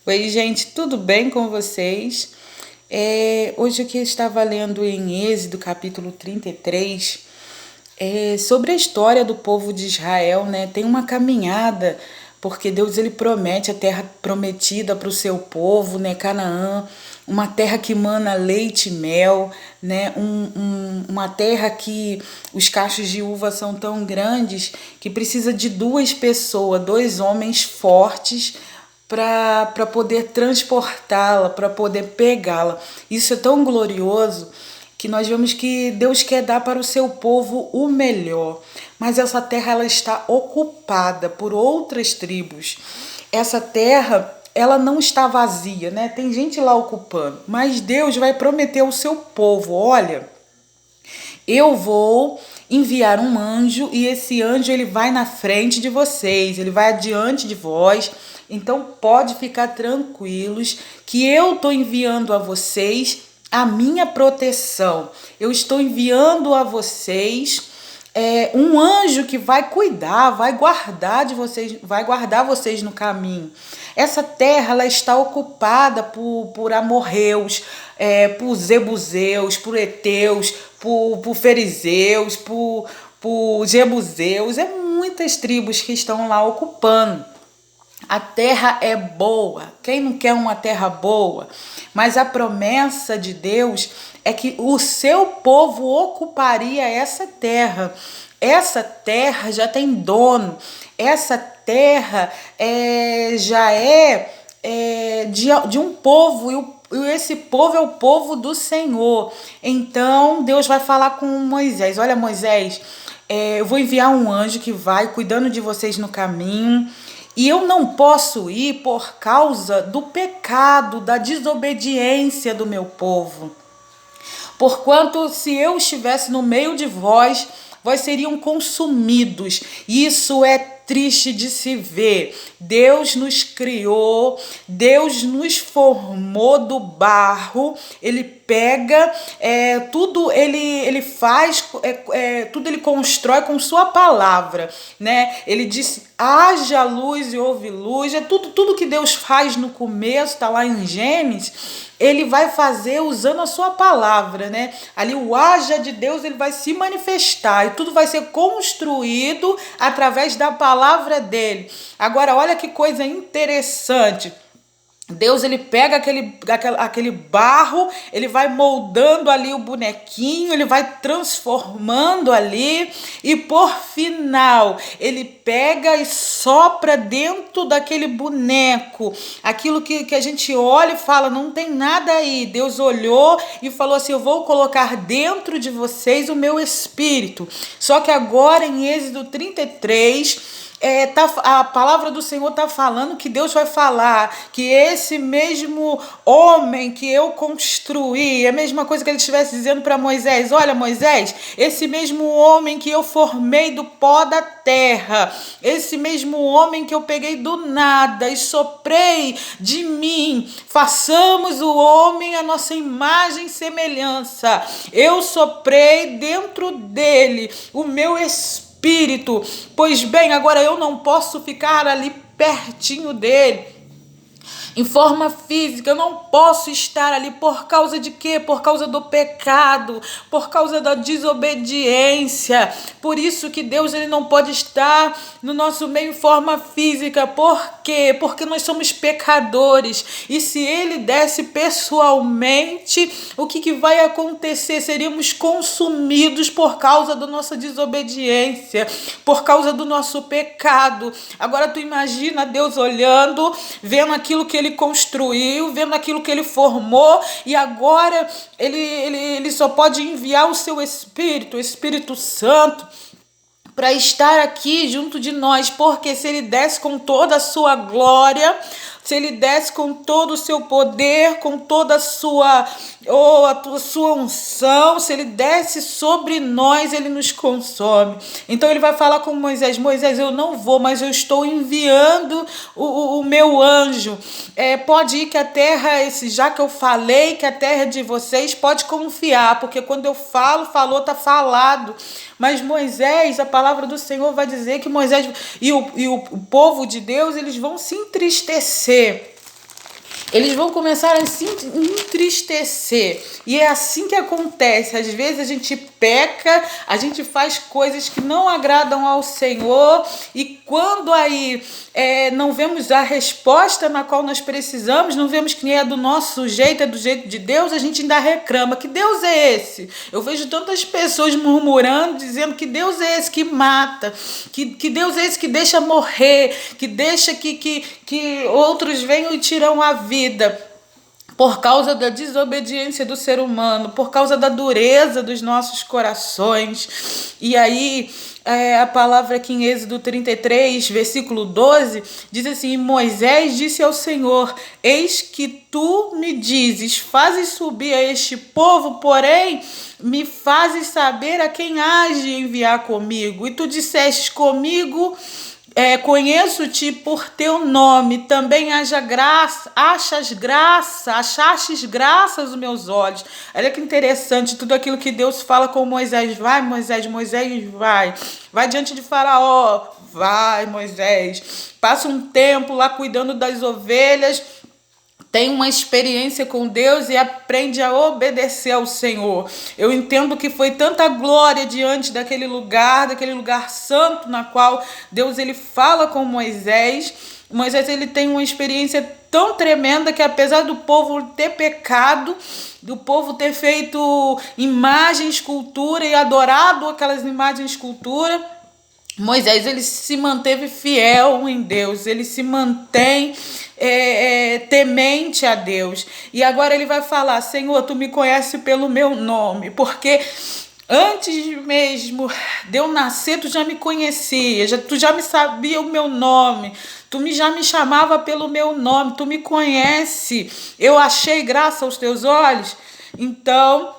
Oi, gente, tudo bem com vocês? Hoje aqui eu estava lendo em Êxodo, capítulo 33, sobre a história do povo de Israel, né? Tem uma caminhada, porque Deus ele promete a terra prometida para o seu povo, né? Canaã, uma terra que mana leite e mel, né? Uma terra que os cachos de uva são tão grandes que precisa de duas pessoas, dois homens fortes para poder transportá-la, para poder pegá-la. Isso é tão glorioso que nós vemos que Deus quer dar para o seu povo o melhor, mas essa terra ela está ocupada por outras tribos. Essa terra ela não está vazia, né? Tem gente lá ocupando, mas Deus vai prometer ao seu povo, olha, eu vou enviar um anjo e esse anjo ele vai na frente de vocês, ele vai adiante de vós. Então pode ficar tranquilos que eu estou enviando a vocês a minha proteção. Eu estou enviando a vocês um anjo que vai cuidar, vai guardar de vocês, vai guardar vocês no caminho. Essa terra ela está ocupada por amorreus, por zebuseus, por heteus, por fariseus, por jebuseus. É muitas tribos que estão lá ocupando. A terra é boa. Quem não quer uma terra boa? Mas a promessa de Deus é que o seu povo ocuparia essa terra. Essa terra já tem dono. Essa terra de um povo e esse povo é o povo do Senhor. Então Deus vai falar com Moisés. Olha, Moisés, eu vou enviar um anjo que vai cuidando de vocês no caminho. E eu não posso ir por causa do pecado, da desobediência do meu povo. Porquanto, se eu estivesse no meio de vós, vós seriam consumidos. Isso é triste de se ver. Deus nos criou, Deus nos formou do barro, Ele pega tudo, ele faz, tudo ele constrói com sua palavra, né? Ele disse, haja luz e houve luz, tudo que Deus faz no começo, tá lá em Gênesis, ele vai fazer usando a sua palavra, né? Ali o haja de Deus, ele vai se manifestar e tudo vai ser construído através da palavra dele. Agora, olha que coisa interessante. Deus ele pega aquele barro, ele vai moldando ali o bonequinho, ele vai transformando ali e por final ele pega e sopra dentro daquele boneco, aquilo que a gente olha e fala, não tem nada aí. Deus olhou e falou assim, eu vou colocar dentro de vocês o meu espírito. Só que agora em Êxodo 33, a palavra do Senhor está falando que Deus vai falar que esse mesmo homem que eu construí, é a mesma coisa que ele estivesse dizendo para Moisés, olha Moisés, esse mesmo homem que eu formei do pó da terra, esse mesmo homem que eu peguei do nada e soprei de mim, façamos o homem a nossa imagem e semelhança, eu soprei dentro dele o meu espírito. Pois bem, agora eu não posso ficar ali pertinho dele. Em forma física, eu não posso estar ali por causa de quê? Por causa do pecado, por causa da desobediência. Por isso que Deus ele não pode estar no nosso meio em forma física. Por quê? Porque nós somos pecadores. E se ele desce pessoalmente, o que vai acontecer? Seríamos consumidos por causa da nossa desobediência, por causa do nosso pecado. Agora tu imagina Deus olhando, vendo aquilo que ele construiu, vendo aquilo que ele formou, e agora ele só pode enviar o seu Espírito, o Espírito Santo, para estar aqui junto de nós, porque se ele desce com toda a sua glória, se ele desce com todo o seu poder, com toda a sua unção, se ele desce sobre nós, ele nos consome. Então ele vai falar com Moisés, Moisés, eu não vou, mas eu estou enviando o meu anjo. Pode ir que a terra, já que eu falei que a terra é de vocês, pode confiar, porque quando eu falou, está falado. Mas Moisés, a palavra do Senhor vai dizer que Moisés e o povo de Deus, eles vão se entristecer. eles vão começar a se entristecer. E é assim que acontece. Às vezes a gente peca, a gente faz coisas que não agradam ao Senhor, e quando aí não vemos a resposta na qual nós precisamos, não vemos que é do nosso jeito, é do jeito de Deus, a gente ainda reclama. Que Deus é esse? Eu vejo tantas pessoas murmurando, dizendo que Deus é esse que mata, que Deus é esse que deixa morrer, que deixa que outros venham e tiram a vida, por causa da desobediência do ser humano, por causa da dureza dos nossos corações. E aí, a palavra aqui em Êxodo 33, versículo 12, diz assim: Moisés disse ao Senhor: eis que tu me dizes, fazes subir a este povo, porém me fazes saber a quem hás de enviar comigo. E tu disseste comigo, conheço-te por teu nome, também achastes graça aos meus olhos. Olha que interessante, tudo aquilo que Deus fala com Moisés. Vai, Moisés, vai diante de Faraó, vai, Moisés, passa um tempo lá cuidando das ovelhas, tem uma experiência com Deus e aprende a obedecer ao Senhor. Eu entendo que foi tanta glória diante daquele lugar santo, na qual Deus ele fala com Moisés. Moisés ele tem uma experiência tão tremenda que, apesar do povo ter pecado, do povo ter feito imagem, escultura e adorado aquelas imagens, escultura, Moisés ele se manteve fiel em Deus, ele se mantém temente a Deus. E agora ele vai falar: Senhor, tu me conheces pelo meu nome, porque antes mesmo de eu nascer, tu já me conhecia, tu já me sabia o meu nome, já me chamava pelo meu nome, tu me conhece. Eu achei graça aos teus olhos. Então,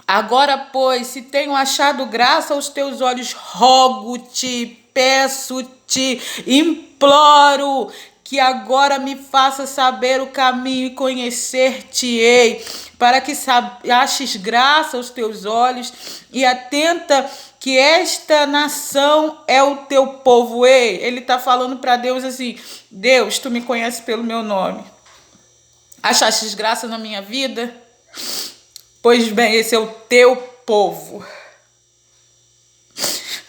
agora, pois, se tenho achado graça aos teus olhos, rogo-te, peço-te, imploro que agora me faça saber o caminho e conhecer-te-ei, para que aches graça aos teus olhos, e atenta que esta nação é o teu povo. Ei, ele está falando para Deus assim: Deus, tu me conheces pelo meu nome. Achastes graça na minha vida? Pois bem, esse é o teu povo.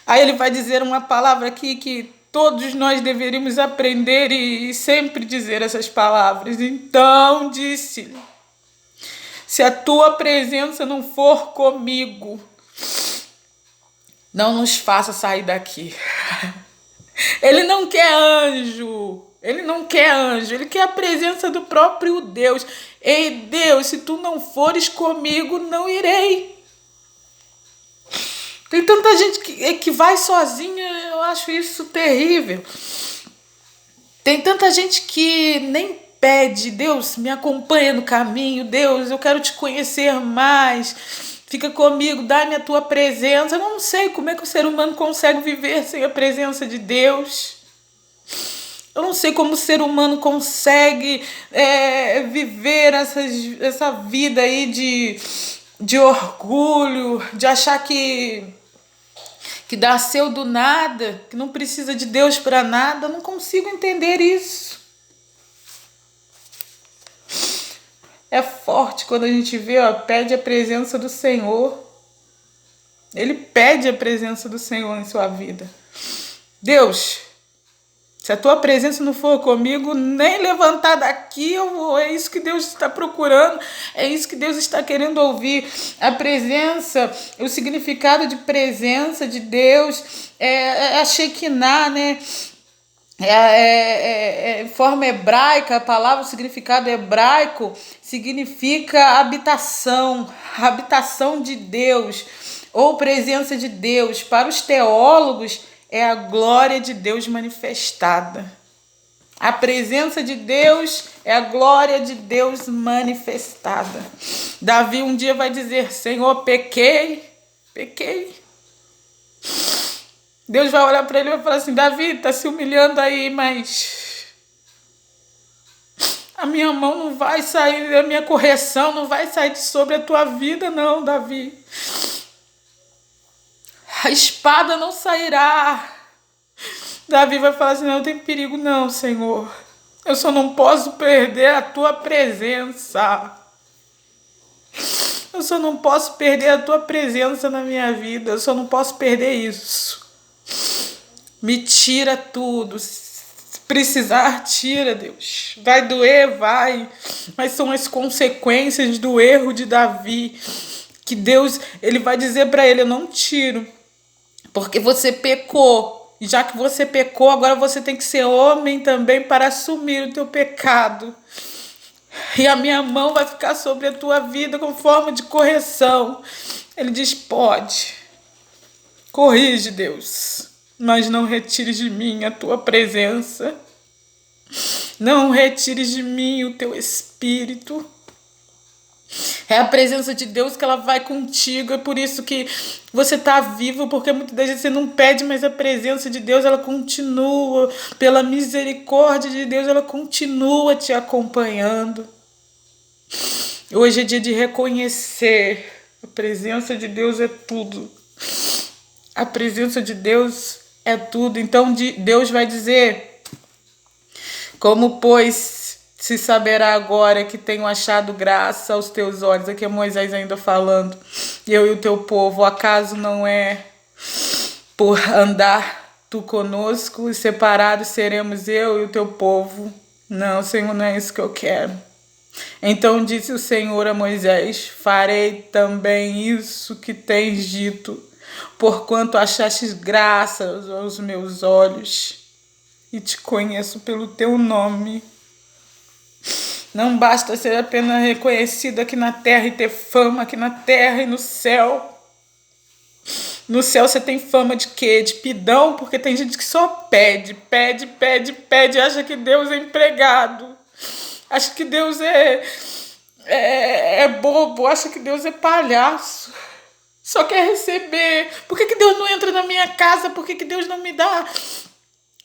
Aí ele vai dizer uma palavra aqui que todos nós deveríamos aprender e sempre dizer essas palavras. Então disse-lhe: se a tua presença não for comigo, não nos faça sair daqui. Ele não quer anjo. Ele quer a presença do próprio Deus. Ei, Deus, se tu não fores comigo, não irei. Tem tanta gente que vai sozinha, eu acho isso terrível. Tem tanta gente que nem pede: Deus, me acompanha no caminho, Deus, eu quero te conhecer mais, fica comigo, dá-me a tua presença. Eu não sei como é que o ser humano consegue viver sem a presença de Deus. Eu não sei como o ser humano consegue viver essa vida aí de orgulho, de achar que nasceu do nada, que não precisa de Deus para nada. Eu não consigo entender isso. É forte quando a gente vê, pede a presença do Senhor. Ele pede a presença do Senhor em sua vida. Deus, se a tua presença não for comigo, nem levantar daqui eu vou. É isso que Deus está procurando, é isso que Deus está querendo ouvir. A presença, o significado de presença de Deus é a Shekinah, né? Forma hebraica, a palavra, o significado hebraico significa habitação, a habitação de Deus, ou presença de Deus. Para os teólogos, é a glória de Deus manifestada. A presença de Deus é a glória de Deus manifestada. Davi um dia vai dizer: Senhor, pequei. Deus vai olhar para ele e vai falar assim: Davi, está se humilhando aí, mas a minha mão não vai sair, a minha correção não vai sair de sobre a tua vida, não, Davi. A espada não sairá. Davi vai falar assim: não tem perigo não, Senhor. Eu só não posso perder a tua presença. Eu só não posso perder a tua presença na minha vida. Eu só não posso perder isso. Me tira tudo. Se precisar, tira, Deus. Vai doer, vai. Mas são as consequências do erro de Davi. Que Deus, ele vai dizer para ele, eu não tiro. Porque você pecou. E já que você pecou, agora você tem que ser homem também para assumir o teu pecado. E a minha mão vai ficar sobre a tua vida com forma de correção. Ele diz, pode. Corrige, Deus. Mas não retires de mim a tua presença. Não retires de mim o teu espírito. É a presença de Deus que ela vai contigo. É por isso que você está vivo, porque muitas vezes você não pede, mas a presença de Deus ela continua. Pela misericórdia de Deus, ela continua te acompanhando. Hoje é dia de reconhecer. A presença de Deus é tudo. A presença de Deus é tudo. Então Deus vai dizer, como pois se saberá agora que tenho achado graça aos teus olhos. Aqui é Moisés ainda falando. Eu e o teu povo, acaso não é por andar tu conosco e separados seremos eu e o teu povo? Não, Senhor, não é isso que eu quero. Então disse o Senhor a Moisés, farei também isso que tens dito, porquanto achastes graça aos meus olhos e te conheço pelo teu nome. Não basta ser apenas reconhecido aqui na terra e ter fama aqui na terra e no céu. No céu você tem fama de quê? De pidão, porque tem gente que só pede, acha que Deus é empregado, acha que Deus é bobo, acha que Deus é palhaço, só quer receber. Por que Deus não entra na minha casa? Por que Deus não me dá?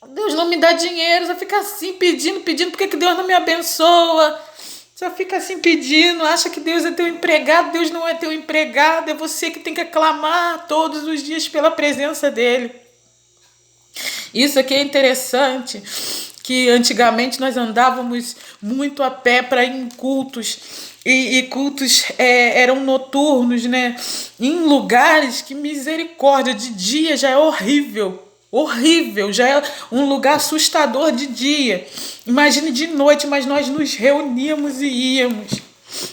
Deus não me dá dinheiro, só fica assim pedindo, por que Deus não me abençoa? Só fica assim pedindo, acha que Deus é teu empregado, Deus não é teu empregado, é você que tem que aclamar todos os dias pela presença dele. Isso aqui é interessante, que antigamente nós andávamos muito a pé para ir em cultos, e cultos eram noturnos, né? Em lugares que misericórdia, de dia já é horrível. Horrível, já é um lugar assustador de dia. Imagine de noite, mas nós nos reuníamos e íamos.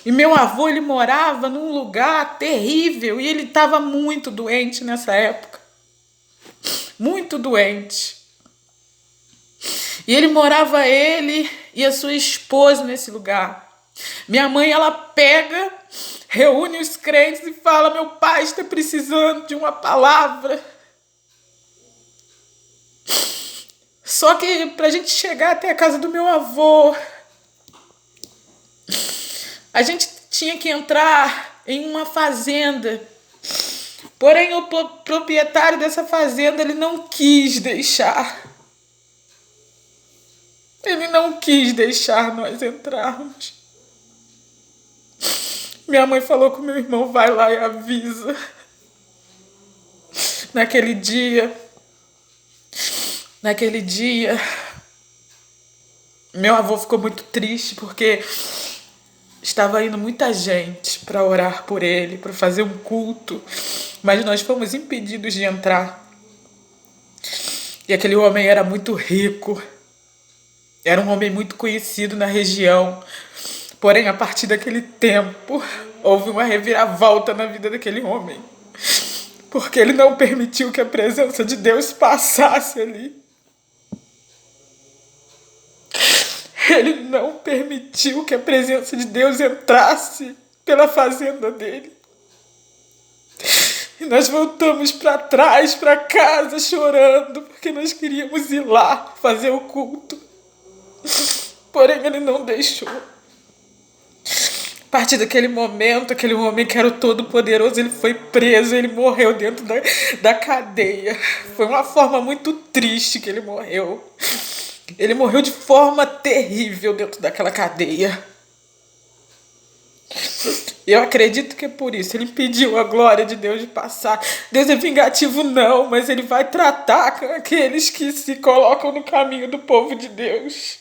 E meu avô, ele morava num lugar terrível e ele estava muito doente nessa época. Muito doente. E ele e a sua esposa nesse lugar. Minha mãe, ela pega, reúne os crentes e fala, meu pai está precisando de uma palavra. Só que pra gente chegar até a casa do meu avô, a gente tinha que entrar em uma fazenda. Porém, o proprietário dessa fazenda, ele não quis deixar. Ele não quis deixar nós entrarmos. Minha mãe falou com meu irmão, vai lá e avisa. Naquele dia, meu avô ficou muito triste porque estava indo muita gente para orar por ele, para fazer um culto, mas nós fomos impedidos de entrar. E aquele homem era muito rico, era um homem muito conhecido na região. Porém, a partir daquele tempo, houve uma reviravolta na vida daquele homem, porque ele não permitiu que a presença de Deus passasse ali. Ele não permitiu que a presença de Deus entrasse pela fazenda dele. E nós voltamos para trás, para casa, chorando, porque nós queríamos ir lá fazer o culto. Porém, ele não deixou. A partir daquele momento, aquele homem que era o Todo-Poderoso, ele foi preso, ele morreu dentro da cadeia. Foi uma forma muito triste que ele morreu. Ele morreu de forma terrível dentro daquela cadeia. Eu acredito que é por isso. Ele impediu a glória de Deus de passar. Deus é vingativo não, mas ele vai tratar com aqueles que se colocam no caminho do povo de Deus.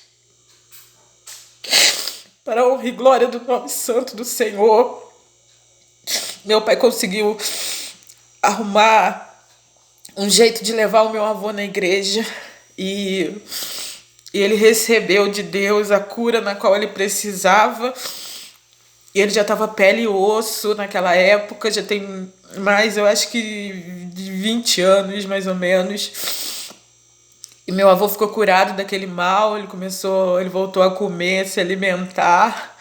Para a honra e glória do nome santo do Senhor. Meu pai conseguiu arrumar um jeito de levar o meu avô na igreja e ele recebeu de Deus a cura na qual ele precisava. E ele já estava pele e osso naquela época, já tem mais, eu acho que de 20 anos, mais ou menos. E meu avô ficou curado daquele mal, ele voltou a comer, se alimentar.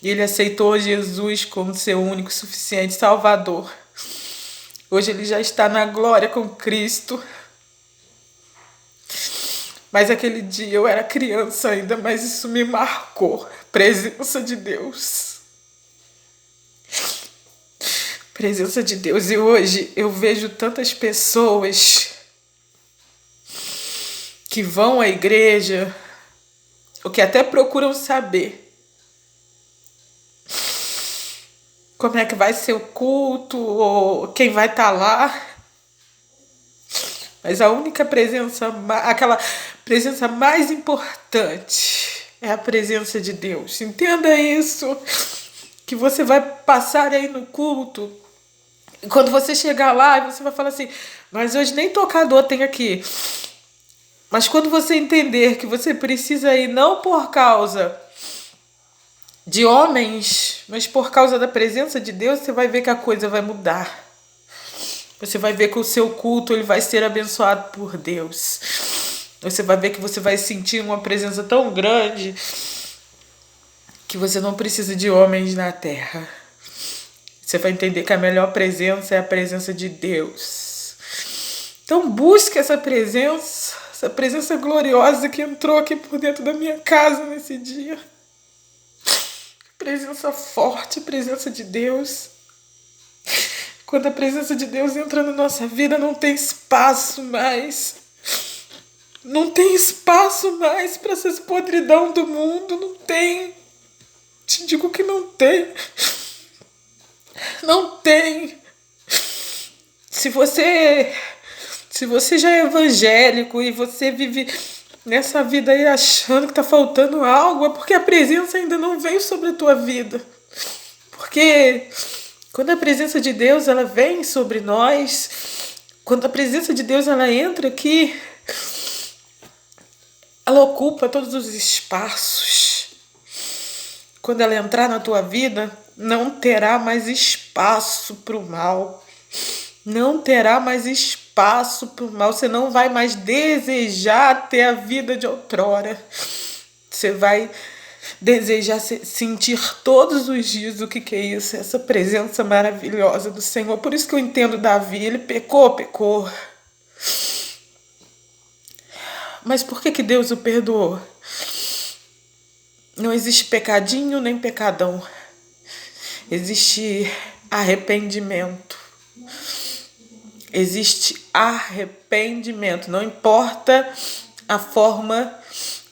E ele aceitou Jesus como seu único, suficiente Salvador. Hoje ele já está na glória com Cristo. Mas aquele dia eu era criança ainda, mas isso me marcou. Presença de Deus. Presença de Deus. E hoje eu vejo tantas pessoas que vão à igreja, ou que até procuram saber como é que vai ser o culto, ou quem vai estar lá. Mas a única presença, aquela presença mais importante é a presença de Deus. Entenda isso, que você vai passar aí no culto. E quando você chegar lá, você vai falar assim, mas hoje nem tocador tem aqui. Mas quando você entender que você precisa ir não por causa de homens, mas por causa da presença de Deus, você vai ver que a coisa vai mudar. Você vai ver que o seu culto ele vai ser abençoado por Deus. Você vai ver que você vai sentir uma presença tão grande que você não precisa de homens na terra. Você vai entender que a melhor presença é a presença de Deus. Então busque essa presença gloriosa que entrou aqui por dentro da minha casa nesse dia. Presença forte, presença de Deus. Quando a presença de Deus entra na nossa vida, não tem espaço mais. Não tem espaço mais para essas podridão do mundo. Não tem. Te digo que não tem. Não tem. Se você já é evangélico e você vive nessa vida aí achando que tá faltando algo, é porque a presença ainda não veio sobre a tua vida. Porque quando a presença de Deus ela vem sobre nós, quando a presença de Deus ela entra aqui, ela ocupa todos os espaços. Quando ela entrar na tua vida, não terá mais espaço para o mal. Não terá mais espaço para o mal. Você não vai mais desejar ter a vida de outrora. Você vai desejar sentir todos os dias o que é isso, essa presença maravilhosa do Senhor. Por isso que eu entendo Davi, ele pecou. Mas por que Deus o perdoou? Não existe pecadinho nem pecadão. Existe arrependimento. Existe arrependimento. Não importa a forma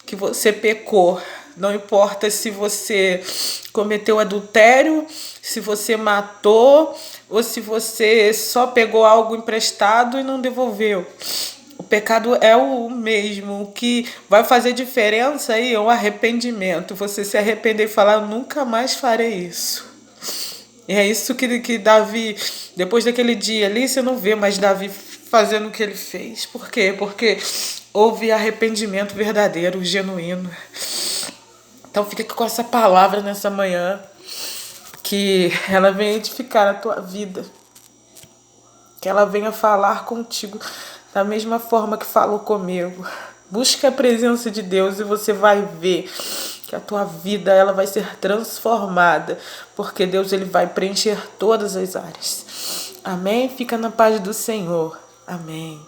que você pecou. Não importa se você cometeu adultério, se você matou ou se você só pegou algo emprestado e não devolveu. O pecado é o mesmo. O que vai fazer diferença aí é o arrependimento. Você se arrepender e falar, eu nunca mais farei isso. E é isso que Davi, depois daquele dia ali, você não vê mais Davi fazendo o que ele fez. Por quê? Porque houve arrependimento verdadeiro, genuíno. Então fica com essa palavra nessa manhã, que ela venha edificar a tua vida. Que ela venha falar contigo da mesma forma que falou comigo. Busca a presença de Deus e você vai ver que a tua vida ela vai ser transformada, porque Deus ele vai preencher todas as áreas. Amém? Fica na paz do Senhor. Amém.